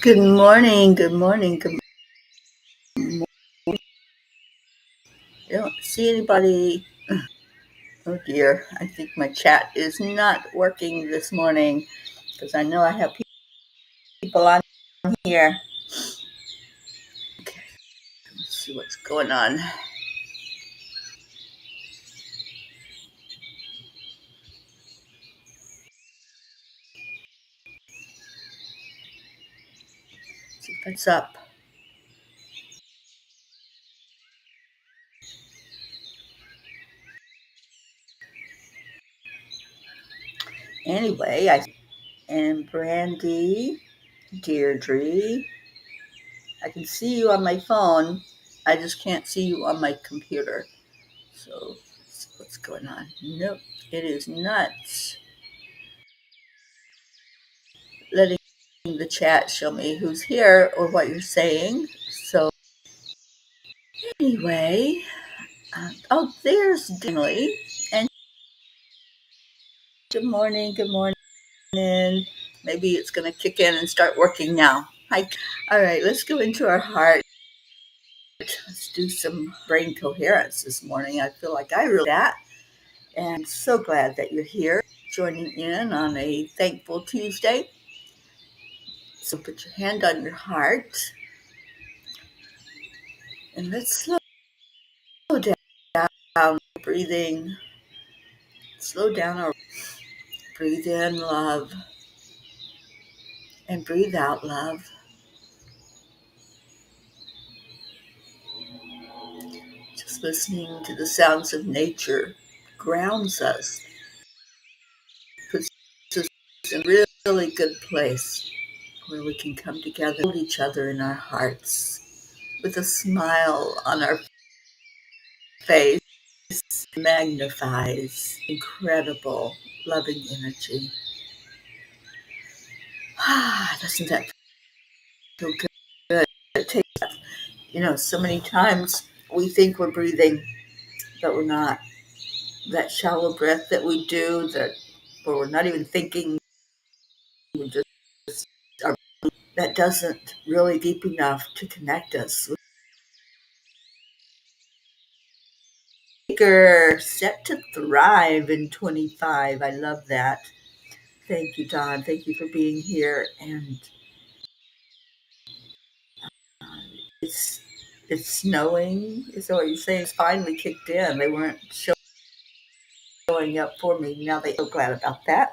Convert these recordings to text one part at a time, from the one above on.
Good morning, good morning, good morning. I don't see anybody. Oh dear, I think my chat is not working this morning because I know I have people on here. Okay, let's see what's going on. See if it's up. Anyway, and Brandy, Deirdre, I can see you on my phone. I just can't see you on my computer. So let's see what's going on. Nope, it is not letting the chat show me who's here or what you're saying. So anyway, oh, there's Dinley. And good morning, good morning. Maybe it's going to kick in and start working now. Hi. All right, let's go into our heart. Let's do some brain coherence this morning. I feel like I really that. And I'm so glad that you're here joining in on a thankful Tuesday. So put your hand on your heart and let's slow down breathing. Slow down our breathe in love and breathe out love. Just listening to the sounds of nature grounds us, puts us in a really good place where we can come together, hold each other in our hearts with a smile on our face, magnifies incredible loving energy. Doesn't that feel good? It takes, so many times we think we're breathing, but we're not. That shallow breath that we do, where we're not even thinking, we just are, that doesn't really deep enough to connect us. We're set to thrive in 25. I love that. Thank you, Don. Thank you for being here and it's snowing. So what you're saying it's finally kicked in. They weren't showing up for me. Now they're so glad about that.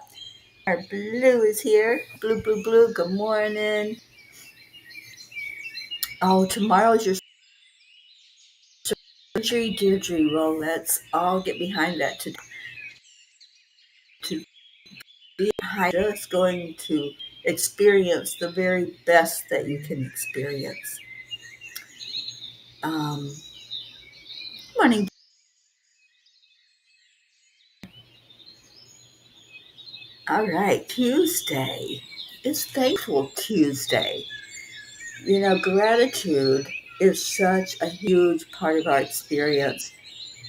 Our Blue is here. Blue, blue, blue. Good morning. Oh, tomorrow's your surgery, Deirdre. Well, let's all get behind that to be just going to experience the very best that you can experience. Morning. All right, Tuesday. It's Thankful Tuesday. You know, gratitude is such a huge part of our experience.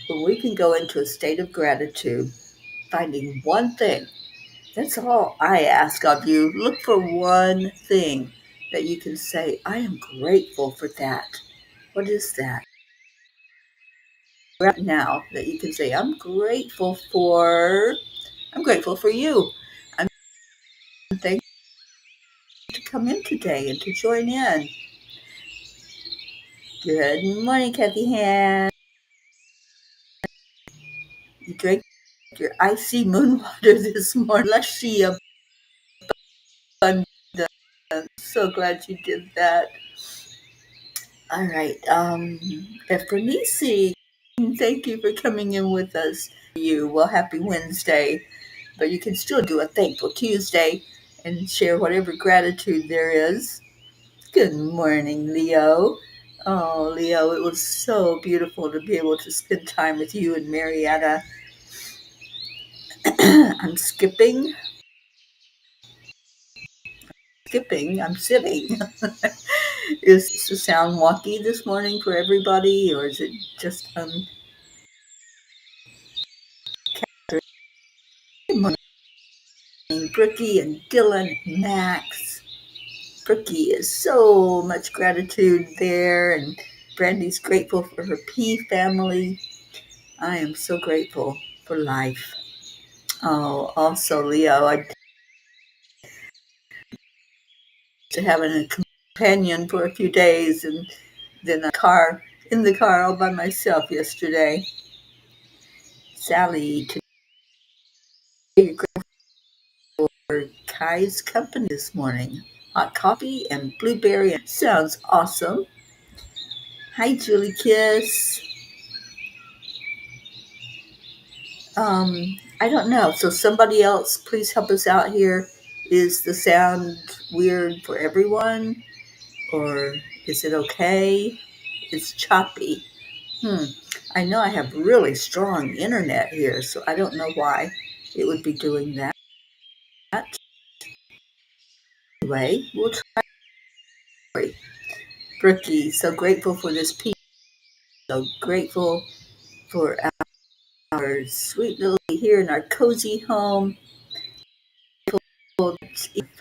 When we can go into a state of gratitude, finding one thing. That's all I ask of you. Look for one thing that you can say, I am grateful for that. What is that? Right now that you can say, I'm grateful for you. I'm thankful to come in today and to join in. Good morning, Kathy Han. You drank your icy moon water this morning. Let's see abundance. So glad you did that. All right. Efrenisi, thank you for coming in with us. Well, happy Wednesday. But you can still do a Thankful Tuesday and share whatever gratitude there is. Good morning, Leo. Oh, Leo, it was so beautiful to be able to spend time with you and Marietta. I'm I'm sitting. Is the sound wonky this morning for everybody, or is it just Catherine? Good morning, Brookie and Dylan and Max. Brookie is so much gratitude there, and Brandy's grateful for her P family. I am so grateful for life. Oh, also, Leo, I to having a companion for a few days, and then in the car all by myself yesterday. Sally, today you're grateful for Kai's company this morning. Hot coffee and blueberry sounds awesome. Hi, Julie Kiss. I don't know. So somebody else, please help us out here. Is the sound weird for everyone, or is it okay? It's choppy. I know I have really strong internet here, so I don't know why it would be doing that. Anyway, we'll try. Brookie, so grateful for this piece. So grateful for our sweet little here in our cozy home.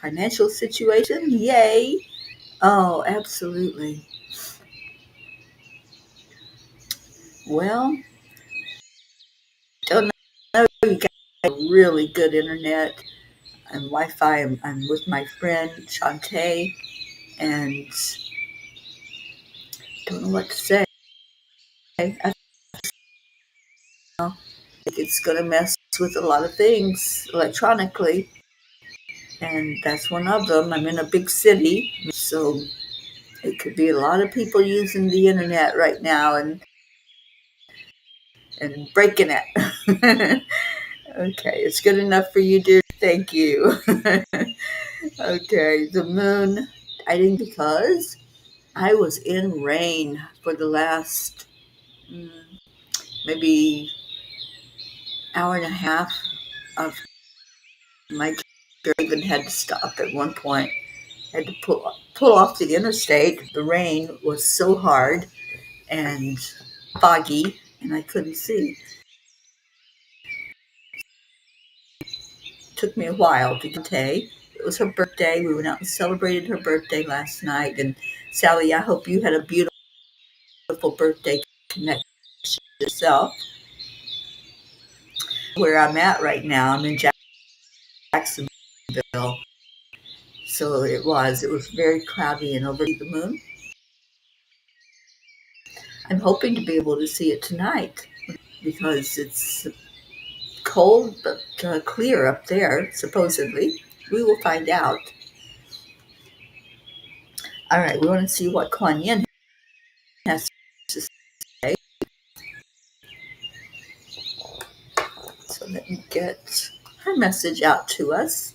Financial situation, yay! Oh, absolutely. Well, don't know. You got really good internet and Wi-Fi. I'm with my friend Shantae, and don't know what to say. I think it's going to mess with a lot of things electronically, and that's one of them. I'm in a big city, so it could be a lot of people using the internet right now and breaking it. Okay, it's good enough for you, dear. Thank you. Okay, the moon. I didn't because I was in rain for the last maybe hour and a half of my trip. Even had to stop at one point. I had to pull off the interstate. The rain was so hard and foggy, and I couldn't see. It took me a while to get to. It was her birthday. We went out and celebrated her birthday last night. And Sally, I hope you had a beautiful birthday connection yourself. Where I'm at right now, I'm in Jacksonville. So it was very cloudy and over the moon. I'm hoping to be able to see it tonight because it's cold but clear up there, supposedly. We will find out. All right, we want to see what Kuan Yin has to say. So let me get her message out to us.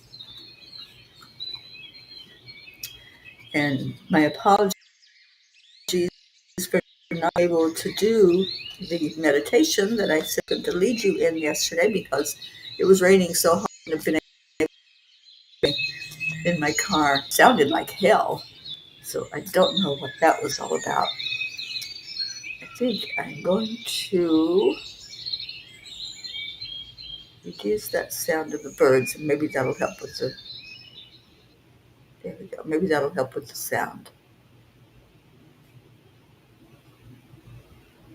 And my apologies for not able to do the meditation that I said to lead you in yesterday because it was raining so hard and I've been in my car. It sounded like hell. So I don't know what that was all about. I think I'm going to reduce that sound of the birds and maybe that'll help with the, there we go. Maybe that'll help with the sound.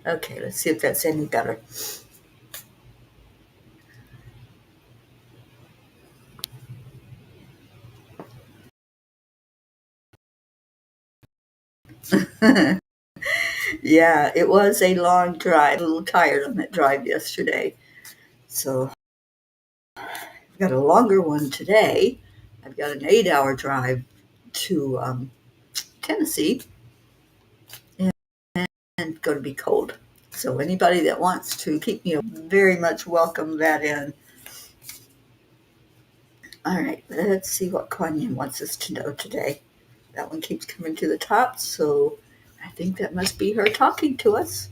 Okay, let's see if that's any better. Yeah, it was a long drive. A little tired on that drive yesterday. So I've got a longer one today. I've got an 8-hour drive to Tennessee and it's going to be cold. So anybody that wants to keep me very much welcome that in. All right, let's see what Kuan Yin wants us to know today. That one keeps coming to the top, so I think that must be her talking to us.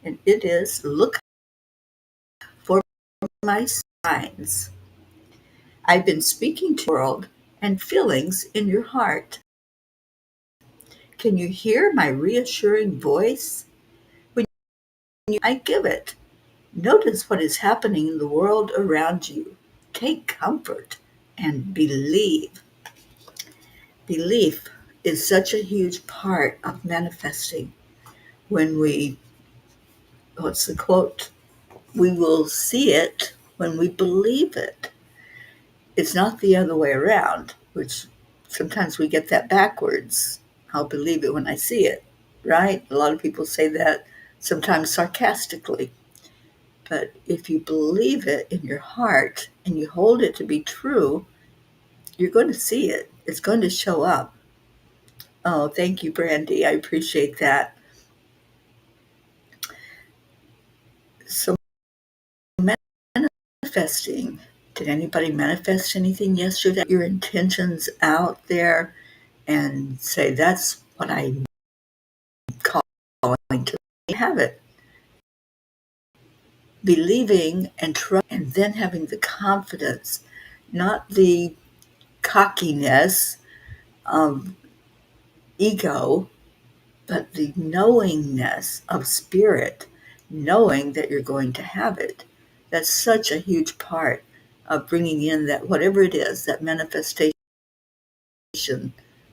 And it is, look for my signs. I've been speaking to the world and feelings in your heart. Can you hear my reassuring voice? When I give it, notice what is happening in the world around you. Take comfort and believe. Belief is such a huge part of manifesting. When we, what's the quote? We will see it when we believe it. It's not the other way around, which sometimes we get that backwards. I'll believe it when I see it, right? A lot of people say that sometimes sarcastically. But if you believe it in your heart and you hold it to be true, you're going to see it. It's going to show up. Oh, thank you, Brandy. I appreciate that. So, manifesting. Did anybody manifest anything yesterday? Your intentions out there and say, that's what I'm calling to have it. Believing and trust, and then having the confidence, not the cockiness of ego, but the knowingness of spirit, knowing that you're going to have it. That's such a huge part of bringing in that, whatever it is, that manifestation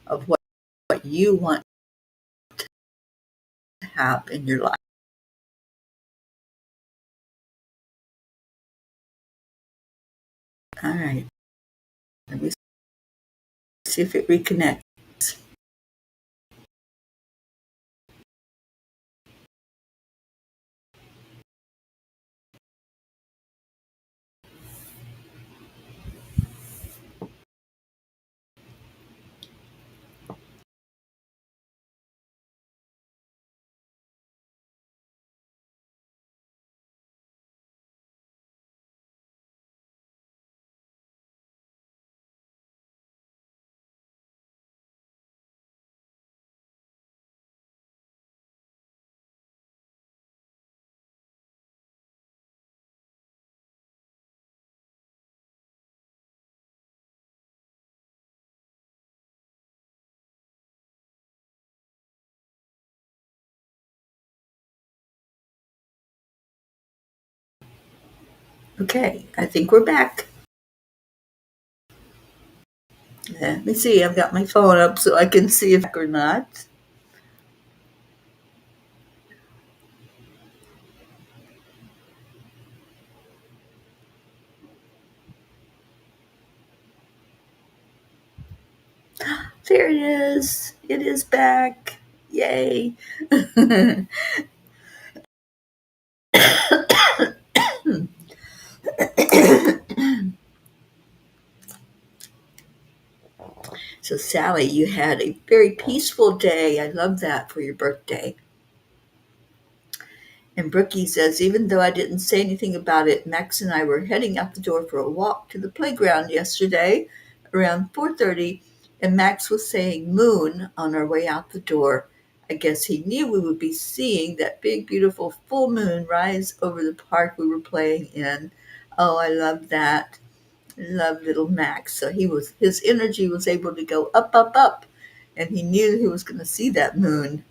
of what you want to have in your life. All right, let me see if it reconnects. Okay, I think we're back. Let me see. I've got my phone up so I can see if or not. There it is. It is back. Yay. So, Sally, you had a very peaceful day. I love that for your birthday. And Brookie says, even though I didn't say anything about it, Max and I were heading out the door for a walk to the playground yesterday around 4:30, and Max was saying moon on our way out the door. I guess he knew we would be seeing that big, beautiful full moon rise over the park we were playing in. Oh, I love that. I love little Max. So his energy was able to go up, up, up, and he knew he was going to see that moon.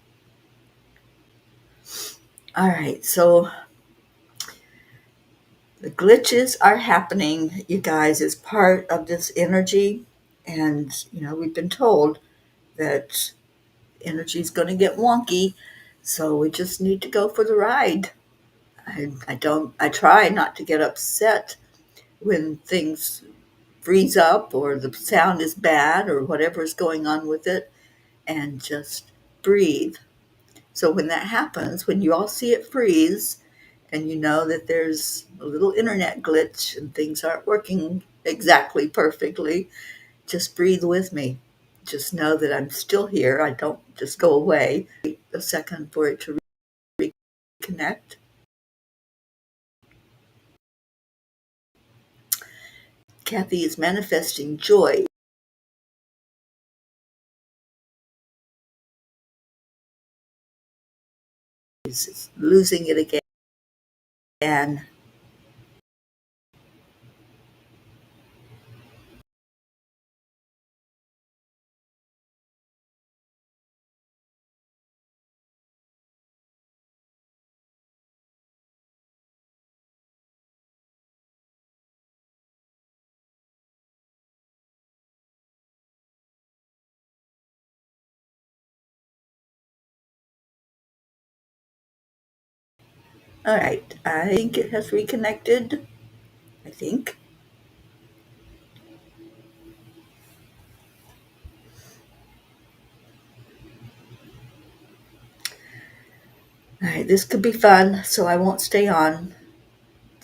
All right, so the glitches are happening, you guys, as part of this energy. And, we've been told that energy is going to get wonky. So we just need to go for the ride. I try not to get upset when things freeze up or the sound is bad or whatever is going on with it, and just breathe. So when that happens, when you all see it freeze, and you know that there's a little internet glitch and things aren't working exactly perfectly, just breathe with me. Just know that I'm still here. I don't just go away. A second for it to reconnect. Kathy is manifesting joy. She's losing it again. All right, I think it has reconnected. I think. All right, this could be fun, so I won't stay on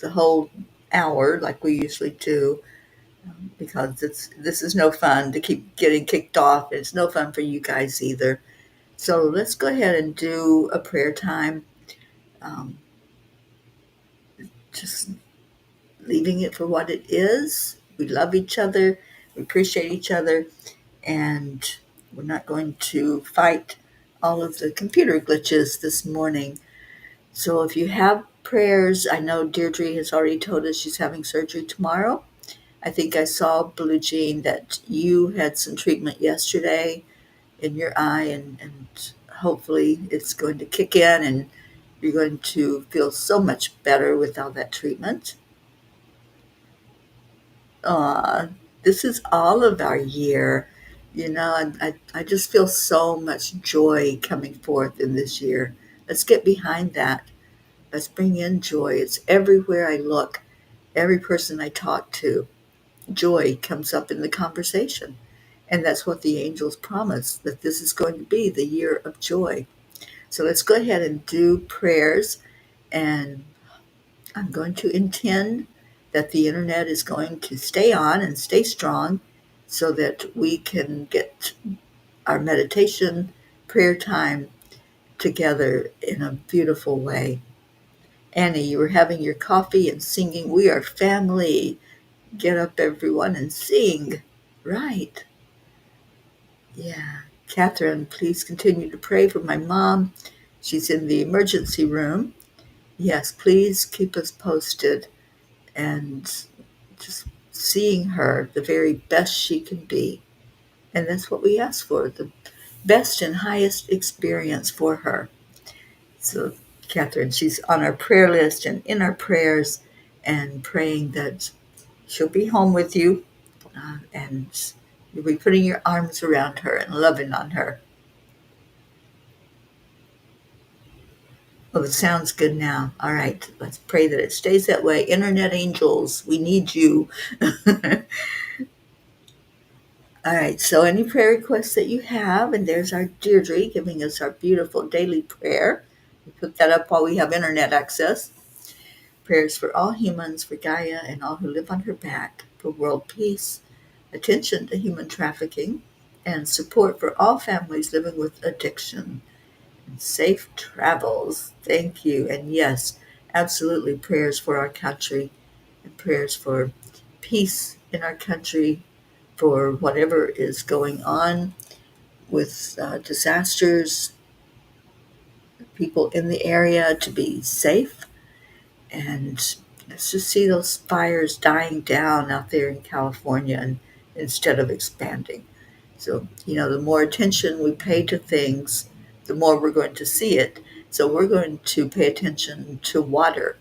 the whole hour like we usually do, because this is no fun to keep getting kicked off. It's no fun for you guys either. So let's go ahead and do a prayer time. Um, just leaving it for what it is. We love each other, we appreciate each other, and we're not going to fight all of the computer glitches this morning. So if you have prayers, I know Deirdre has already told us she's having surgery tomorrow. I think I saw, Blue Jean, that you had some treatment yesterday in your eye, and hopefully it's going to kick in and you're going to feel so much better with all that treatment. This is all of our year. I just feel so much joy coming forth in this year. Let's get behind that. Let's bring in joy. It's everywhere I look, every person I talk to. Joy comes up in the conversation. And that's what the angels promise, that this is going to be the year of joy. So let's go ahead and do prayers. And I'm going to intend that the internet is going to stay on and stay strong so that we can get our meditation prayer time together in a beautiful way. Annie, you were having your coffee and singing, "We are family." Get up, everyone, and sing. Right. Yeah. Catherine, please continue to pray for my mom. She's in the emergency room. Yes, please keep us posted, and just seeing her the very best she can be. And that's what we ask for, the best and highest experience for her. So, Catherine, she's on our prayer list and in our prayers, and praying that she'll be home with you, and you'll be putting your arms around her and loving on her. Oh, it sounds good now. All right, let's pray that it stays that way. Internet angels, we need you. All right, so any prayer requests that you have, and there's our Deirdre giving us our beautiful daily prayer. We put that up while we have internet access. Prayers for all humans, for Gaia and all who live on her back, for world peace, attention to human trafficking, and support for all families living with addiction. And safe travels. Thank you. And yes, absolutely prayers for our country and prayers for peace in our country, for whatever is going on with disasters, people in the area to be safe. And let's just see those fires dying down out there in California and instead of expanding. So, the more attention we pay to things, the more we're going to see it. So, we're going to pay attention to water.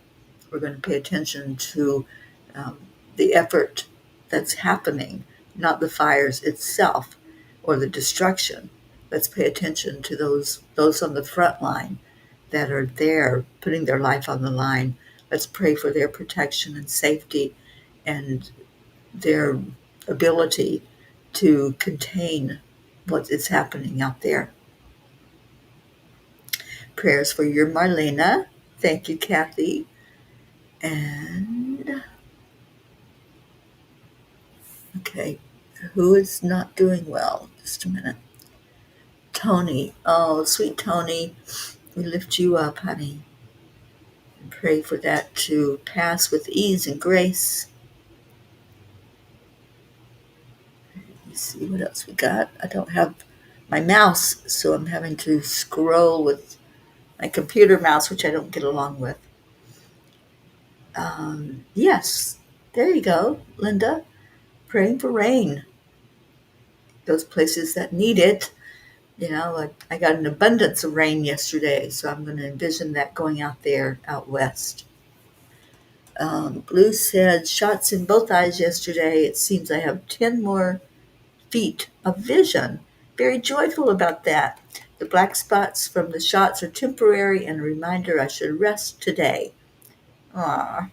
We're going to pay attention to um, the effort that's happening, not the fires itself or the destruction. Let's pay attention to those on the front line that are there putting their life on the line. Let's pray for their protection and safety and their ability to contain what is happening out there. Prayers for your Marlena. Thank you, Kathy. And, okay, who is not doing well? Just a minute. Tony. Oh, sweet Tony. We lift you up, honey. And pray for that to pass with ease and grace. Let's see what else we got. I don't have my mouse, so I'm having to scroll with my computer mouse, which I don't get along with. Yes, there you go, Linda. Praying for rain. Those places that need it. I got an abundance of rain yesterday, so I'm going to envision that going out there, out west. Blue said, shots in both eyes yesterday. It seems I have 10 more feet of vision. Very joyful about that. The black spots from the shots are temporary and a reminder I should rest today. Ah,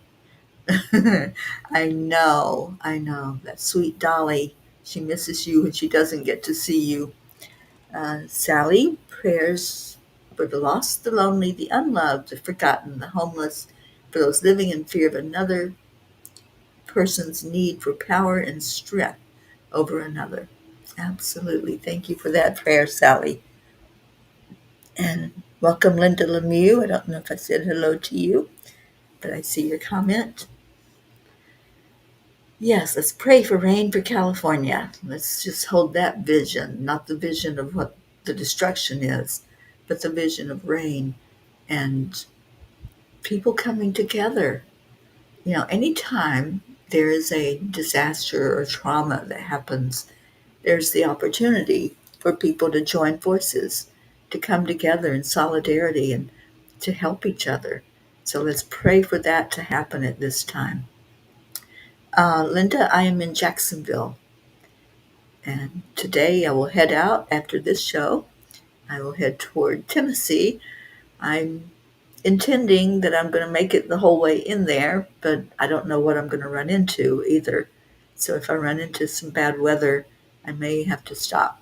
I know. That sweet Dolly, she misses you and she doesn't get to see you. Sally, prayers for the lost, the lonely, the unloved, the forgotten, the homeless, for those living in fear of another person's need for power and strength over another. Absolutely. Thank you for that prayer, Sally. And welcome, Linda Lemieux. I don't know if I said hello to you, but I see your comment. Yes, let's pray for rain for California. Let's just hold that vision, not the vision of what the destruction is, but the vision of rain and people coming together. Anytime there is a disaster or trauma that happens, there's the opportunity for people to join forces, to come together in solidarity and to help each other. So let's pray for that to happen at this time. Linda, I am in Jacksonville, and today I will head out after this show. I will head toward Tennessee. I'm intending that I'm going to make it the whole way in there, but I don't know what I'm going to run into either. So if I run into some bad weather, I may have to stop.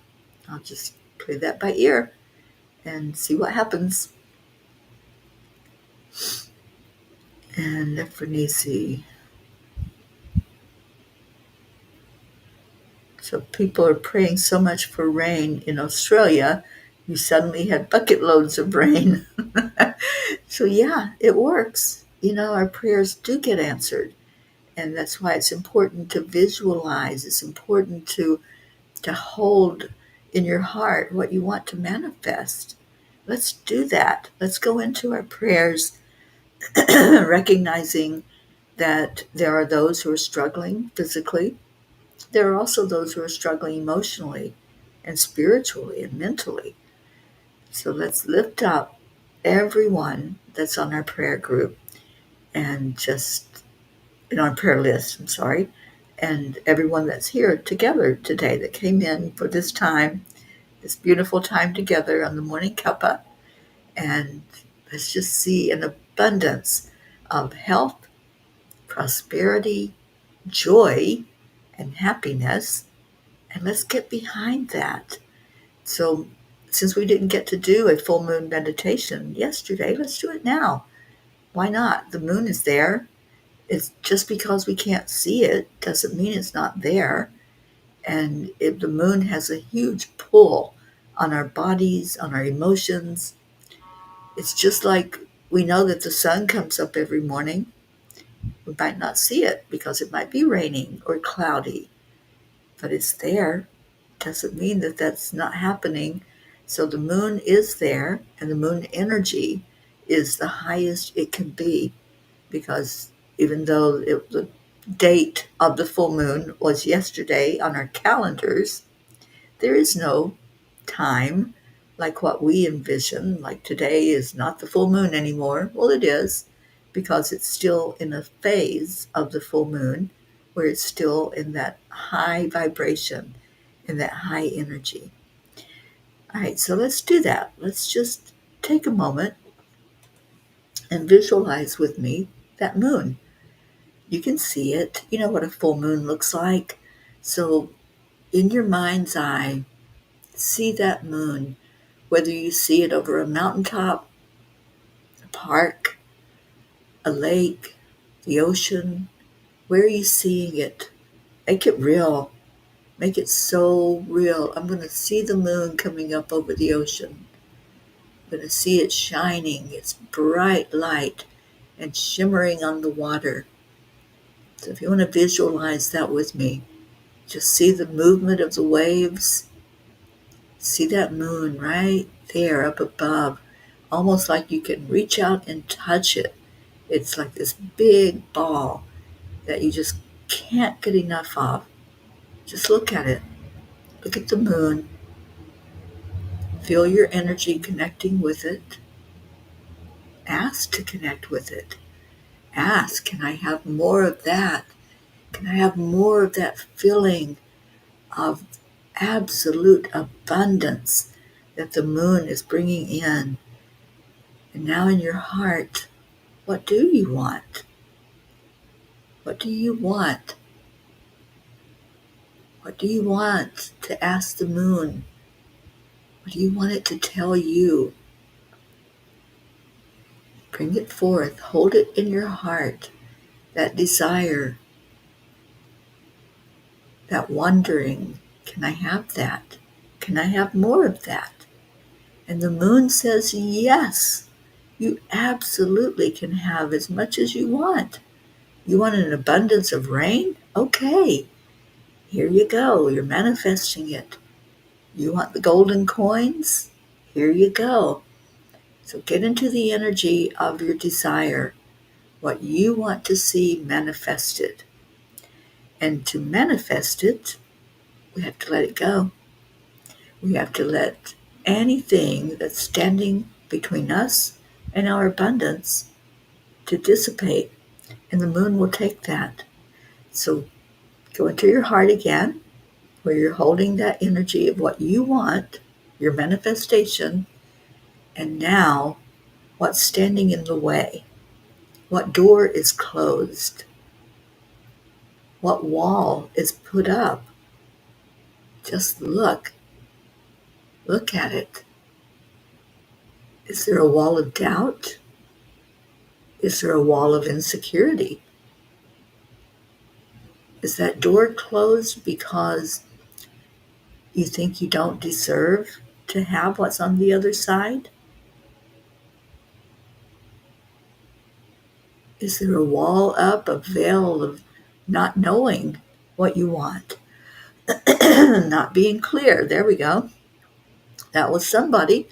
I'll just play that by ear and see what happens. And for Nisi. So people are praying so much for rain in Australia. You suddenly had bucket loads of rain. So yeah, it works. Our prayers do get answered. And that's why it's important to visualize. It's important to hold in your heart what you want to manifest. Let's do that. Let's go into our prayers recognizing that there are those who are struggling physically. There are also those who are struggling emotionally and spiritually and mentally. So let's lift up everyone that's on our prayer group and just on our prayer list, and everyone that's here together today that came in for this time, this beautiful time together on the morning cuppa. And let's just see an abundance of health, prosperity, joy, and happiness And let's get behind that. So, since we didn't get to do a full moon meditation yesterday, let's do it now. Why not? The moon is there. It's just because we can't see it doesn't mean it's not there. And if the moon has a huge pull on our bodies, on our emotions, it's just like we know that the sun comes up every morning. We might not see it because it might be raining or cloudy, but it's there. Doesn't mean that that's not happening. So the moon is there, and the moon energy is the highest it can be, because even though the date of the full moon was yesterday on our calendars, there is no time like what we envision. Like today is not the full moon anymore. Well, it is, because it's still in a phase of the full moon where it's still in that high vibration, in that high energy. All right, so let's do that. Let's just take a moment and visualize with me that moon. You can see it. You know what a full moon looks like. So, in your mind's eye, see that moon, whether you see it over a mountaintop, a park, a lake, the ocean. Where are you seeing it? Make it real. Make it so real. I'm going to see the moon coming up over the ocean. I'm going to see it shining, its bright light, and shimmering on the water. So if you want to visualize that with me, just see the movement of the waves. See that moon right there up above, almost like you can reach out and touch it. It's like this big ball that you just can't get enough of. Just look at it. Look at the moon. Feel your energy connecting with it. Ask to connect with it. Ask, can I have more of that? Can I have more of that feeling of absolute abundance that the moon is bringing in? And now in your heart, what do you want? What do you want? What do you want to ask the moon? What do you want it to tell you? Bring it forth. Hold it in your heart. That desire, that wondering, can I have that? Can I have more of that? And the moon says, yes, you absolutely can have as much as you want. You want an abundance of rain? Okay, here you go. You're manifesting it. You want the golden coins? Here you go. So get into the energy of your desire, what you want to see manifested. And to manifest it, we have to let it go. We have to let anything that's standing between us and our abundance to dissipate, and the moon will take that. So go into your heart again, where you're holding that energy of what you want, your manifestation, and now what's standing in the way? What door is closed? What wall is put up? Just look. Look at it. Is there a wall of doubt? Is there a wall of insecurity? Is that door closed because you think you don't deserve to have what's on the other side? Is there a wall up, a veil of not knowing what you want? Not being clear. There we go. That was somebody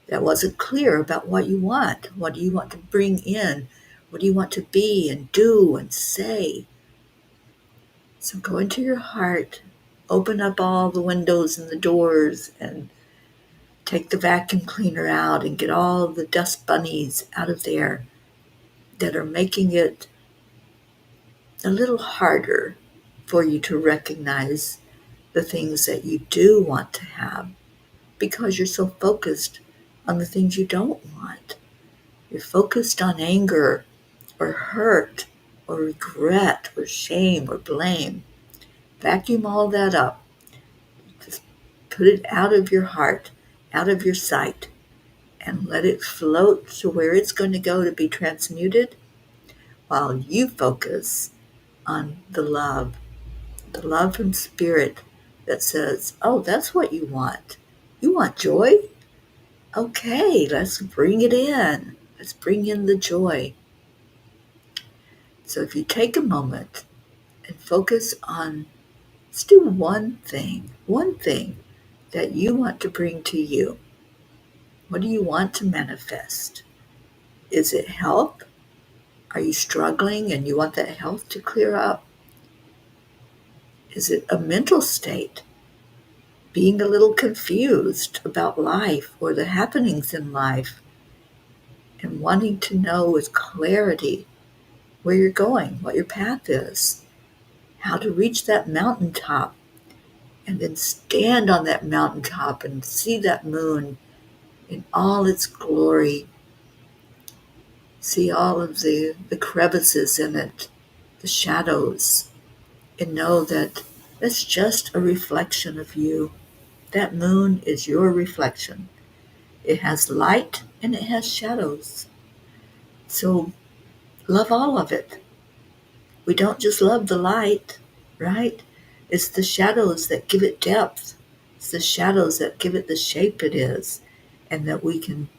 that wasn't clear about what you want. What do you want to bring in? What do you want to be and do and say? So go into your heart, open up all the windows and the doors, and take the vacuum cleaner out and get all the dust bunnies out of there that are making it a little harder for you to recognize the things that you do want to have, because you're so focused on the things you don't want. You're focused on anger or hurt or regret or shame or blame. Vacuum all that up Put it out of your heart, out of your sight, and let it float to where it's going to go to be transmuted while you focus on the love and spirit that says, oh, that's what you want. You want joy? Okay, let's bring it in. Let's bring in the joy. So if you take a moment and focus on, let's do one thing that you want to bring to you. What do you want to manifest? Is it health? Are you struggling and you want that health to clear up? Is it a mental state? Being a little confused about life or the happenings in life and wanting to know with clarity where you're going, what your path is, how to reach that mountaintop, and then stand on that mountaintop and see that moon in all its glory, see all of the crevices in it, the shadows, and know that it's just a reflection of you. That moon is your reflection. It has light and it has shadows. So love all of it. We don't just love the light, right? It's the shadows that give it depth. It's the shadows that give it the shape it is, and that we can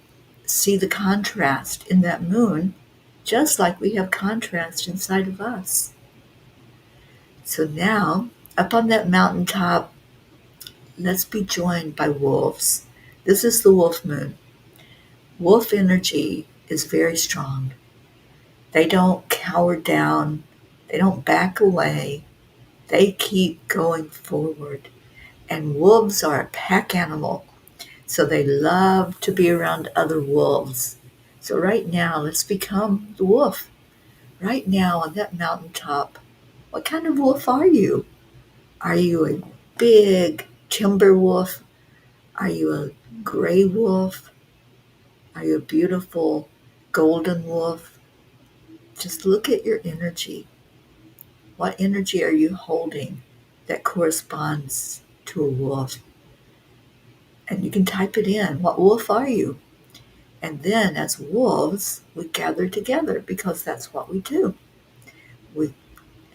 see the contrast in that moon, just like we have contrast inside of us. So now, up on that mountaintop, let's be joined by wolves. This is the wolf moon. Wolf energy is very strong. They don't cower down. They don't back away. They keep going forward. And wolves are a pack animal, so they love to be around other wolves. So right now, let's become the wolf. Right now on that mountaintop, what kind of wolf are you? Are you a big timber wolf? Are you a gray wolf? Are you a beautiful golden wolf? Just look at your energy. What energy are you holding that corresponds to a wolf? And you can type it in. What wolf are you? And then as wolves, we gather together because that's what we do. We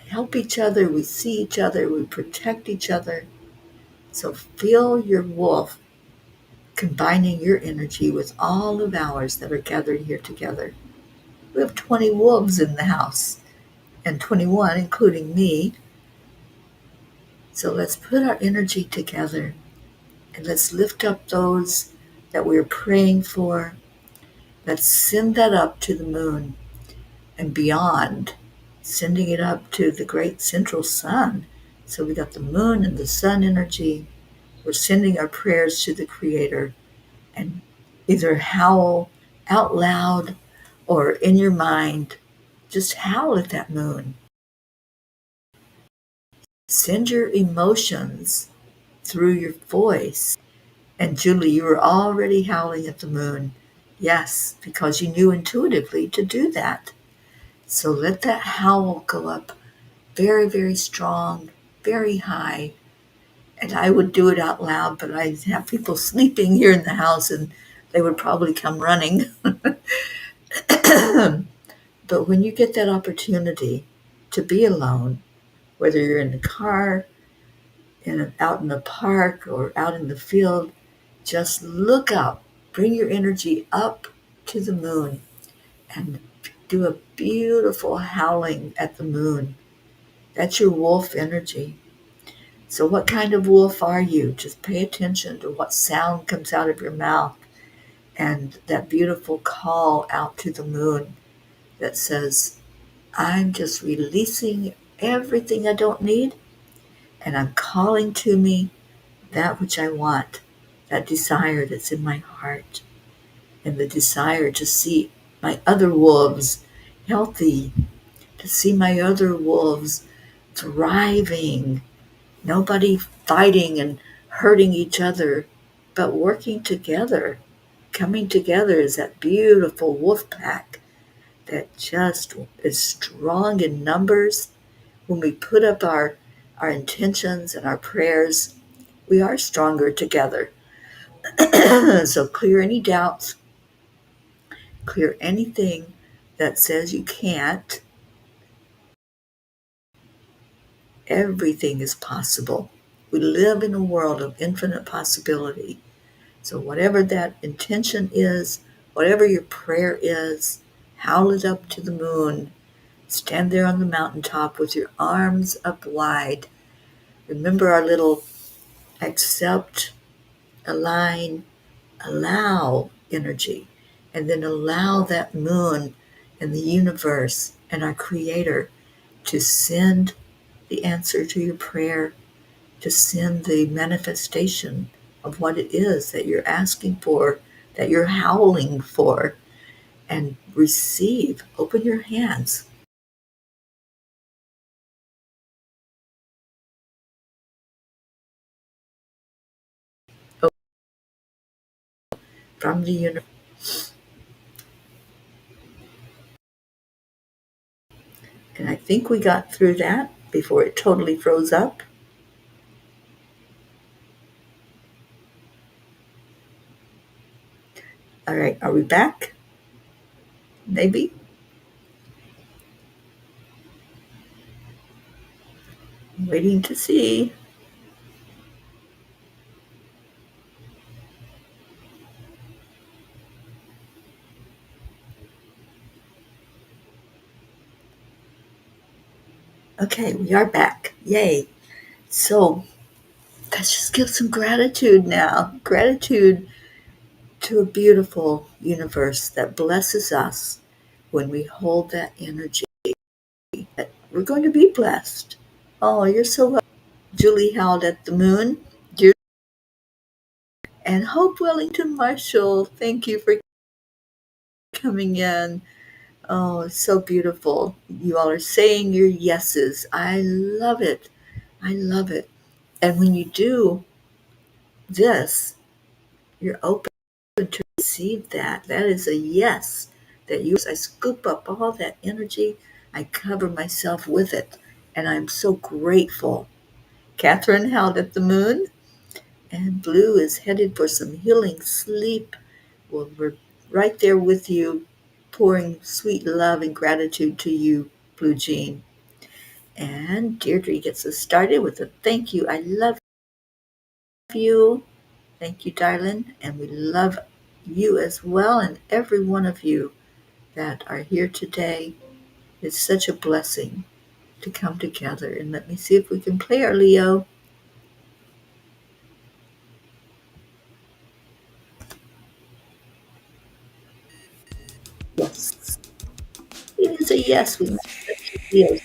help each other, we see each other, we protect each other. So feel your wolf combining your energy with all of ours that are gathered here together. We have 20 wolves in the house, and 21, including me. So let's put our energy together and let's lift up those that we're praying for. Let's send that up to the moon and beyond, sending it up to the great central sun. So we got the moon and the sun energy. We're sending our prayers to the Creator, and either howl out loud or in your mind, just howl at that moon. Send your emotions through your voice. And Julie, you were already howling at the moon. Yes, because you knew intuitively to do that. So let that howl go up very, very strong, very high. And I would do it out loud, but I have people sleeping here in the house and they would probably come running. But when you get that opportunity to be alone, whether you're in the car, out in the park, or out in the field, just look up, bring your energy up to the moon, and do a beautiful howling at the moon. That's your wolf energy. So what kind of wolf are you? Just pay attention to what sound comes out of your mouth and that beautiful call out to the moon that says, I'm just releasing everything I don't need, and I'm calling to me that which I want, that desire that's in my heart, and the desire to see my other wolves healthy, to see my other wolves thriving, nobody fighting and hurting each other, but working together, coming together as that beautiful wolf pack that just is strong in numbers. When we put up our intentions and our prayers, We are stronger together. So clear any doubts, clear anything that says you can't. Everything is possible. We live in a world of infinite possibility. So, whatever that intention is, whatever your prayer is, howl it up to the moon. Stand there on the mountaintop with your arms up wide. Remember our little accept, align, allow energy. And then allow that moon and the universe and our Creator to send the answer to your prayer, to send the manifestation of what it is that you're asking for, that you're howling for, and receive. Open your hands from the universe. And I think we got through that before it totally froze up. All right, are we back? Maybe. Waiting to see. Okay, we are back. Yay. So let's just give some gratitude now. Gratitude to a beautiful universe that blesses us when we hold that energy. That we're going to be blessed. Oh, you're so welcome. Julie howled at the moon. And Hope Wellington Marshall, thank you for coming in. Oh, it's so beautiful. You all are saying your yeses. I love it. I love it. And when you do this, you're open to receive that. That is a yes. That you, I scoop up all that energy, I cover myself with it, and I'm so grateful. Catherine howled at the moon, and Blue is headed for some healing sleep. Well, we're right there with you, pouring sweet love and gratitude to you, Blue Jean. And Deirdre gets us started with a thank you. I love you. Thank you, darling. And we love you as well, and every one of you that are here today. It's such a blessing to come together. And let me see if we can play our Leo. Yes. It is a yes. We must let you Leo.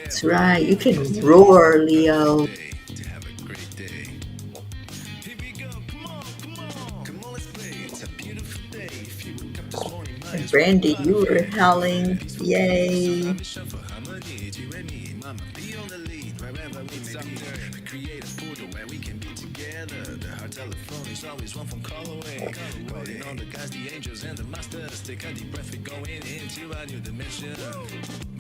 That's right. You can roar, Leo. And Brandy, you were howling. Yay. Telephone is always one phone call away. Calling on the guys, the angels and the masters. Take a deep breath, we're going into a new dimension.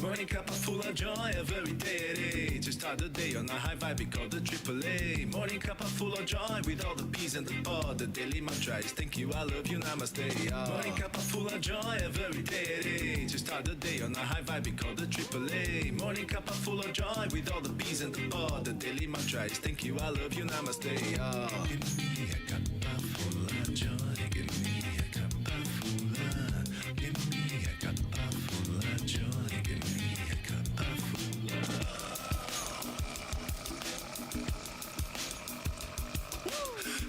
Morning cup full of joy every day. To start the day on a high vibe, we call the AAA. Morning cup full of joy with all the peas and the pod. The daily mantra is thank you, I love you, namaste. Morning cup full of joy every day. To start the day on a high vibe, we call the AAA. Morning cup full of joy with all the peas and the pod. The daily mantra is thank you, I love you, namaste. Give me a cup full of joy. Give me a cup full of. Give me a cup full of joy. Give me a cup full of.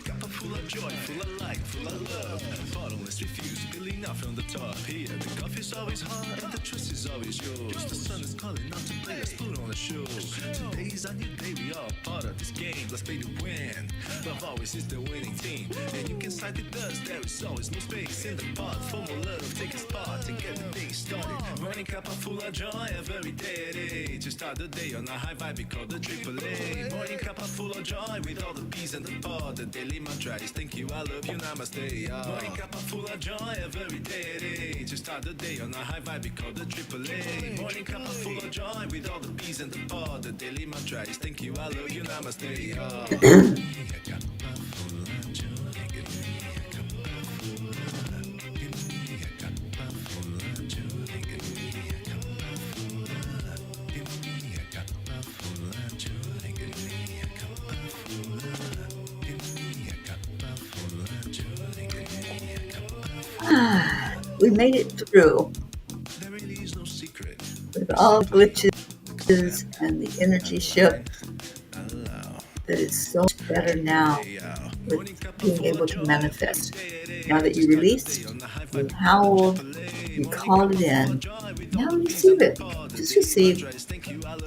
Cup full of joy, full of light, full of love. Bottomless refuse, spilling out from the top. Here, the coffee's always hot and the trust is always yours. The sun is calling out to play, let's put on a show. Today's a new day, we are part of this game. let's play to win. Love always is the winning team. And you can side with us, there is always no space in the pot. For more love, take a spot and get the day started. Morning cup of full of joy every day. To start the day on a high vibe, we call the triple A. Morning cup of full of joy with all the peas and the pod. The daily mantra is thank you, I love you, namaste. Morning cup of full of joy every day. To start the day on a high vibe, we call the triple A. Morning cup of full of joy with all the peas and the pod. The daily mantra is thank you, I love you, namaste. We made it through There really is no secret. with all the glitches and the energy shift that is so much better now with being able to manifest. Now that you released, you howled, you called it in. Now receive it. Just receive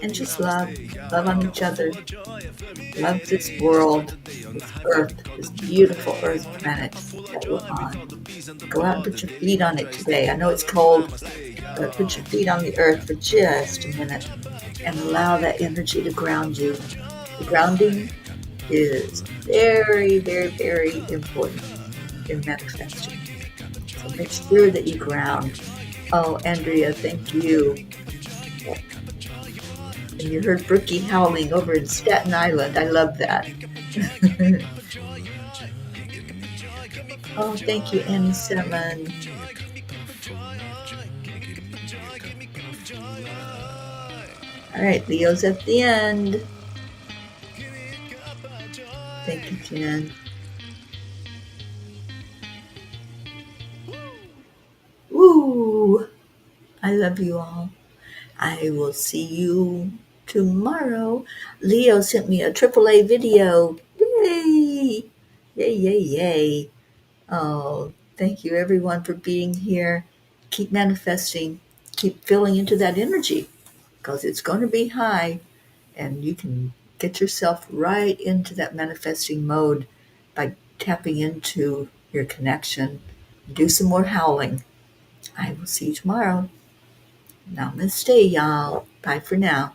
and just love. Love on each other. Love this world, this earth, this beautiful earth planet that we're on. Go out and put your feet on it today. I know it's cold, but put your feet on the earth for just a minute and allow that energy to ground you. The grounding is very, very, very important in manifesting. So make sure that you ground. Oh, Andrea, thank you. And you heard Brookie howling over in Staten Island. I love that. Oh, thank you, Annie Seven. All right, Leo's at the end. Thank you, Jen. Woo! I love you all. I will see you tomorrow. Leo sent me a AAA video. Yay! Yay, yay, yay. Oh, thank you everyone for being here. Keep manifesting. Keep filling into that energy because it's going to be high and you can get yourself right into that manifesting mode by tapping into your connection. Do some more howling. I will see you tomorrow. Namaste, y'all. Bye for now.